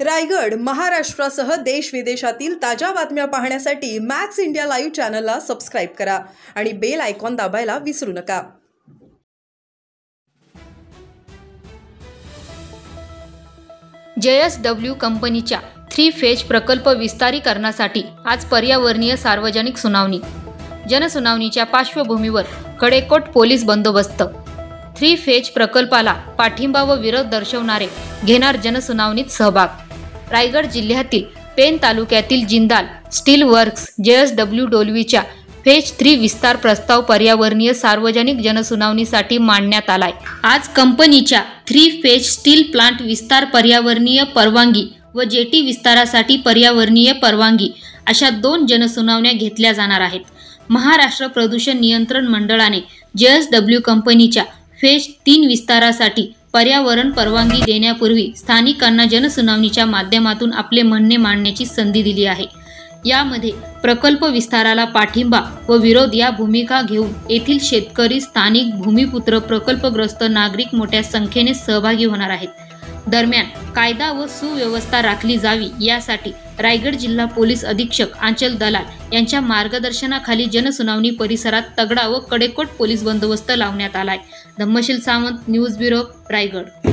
रायगड महाराष्ट्रासह देश विदेशातील ताज्या बातम्या पाहण्यासाठी मॅक्स इंडिया लाईव्ह चॅनलला सबस्क्राइब करा आणि बेल आयकॉन दाबायला विसरू नका। JSW कंपनीच्या 3 फेज प्रकल्प विस्तारीकरणासाठी आज पर्यावरणीय सार्वजनिक सुनावणी। जनसुनावणीच्या पार्श्वभूमीवर कडेकोट पोलीस बंदोबस्त। 3 फेज प्रकल्पाला पाठिंबा व विरोध दर्शवणारे घेणार जनसुनावणीत सहभाग। रायगड जिल्ह्यातील पेन तालुक्यातील जिंदाल स्टील वर्क्स JSW डोलवीच्या फेज 3 विस्तार प्रस्ताव पर्यावरणीय सार्वजनिक जनसुनावणीसाठी मांडण्यात आलाय। आज कंपनीच्या 3 फेज स्टील प्लांट विस्तार पर्यावरणीय परवानगी व जेटी विस्तारासाठी पर्यावरणीय परवानगी अशा 2 जनसुनावण्या घेतल्या जाणार आहेत। महाराष्ट्र प्रदूषण नियंत्रण मंडळाने JSW कंपनीच्या फेज 3 विस्तारासाठी पर्यावरण परवानगी देण्यापूर्वी स्थानिकांना जनसुनावणीच्या माध्यमातून आपले म्हणणे मांडण्याची संधी दिली आहे। यामध्ये प्रकल्प विस्ताराला पाठिंबा व विरोध या भूमिका घेऊन येथील शेतकरी, स्थानिक भूमिपुत्र, प्रकल्पग्रस्त नागरिक मोठ्या संख्येने सहभागी होणार आहेत। दरम्यान कायदा व सुव्यवस्था राखली जावी यासाठी रायगड जिल्हा पोलीस अधीक्षक आंचल दलाल यांच्या मार्गदर्शनाखाली जनसुनावणी परिसरात तगडा व कडेकोट पोलीस बंदोबस्त लावण्यात आलाय। Dhammasheel Sawant, news bureau, Raigad.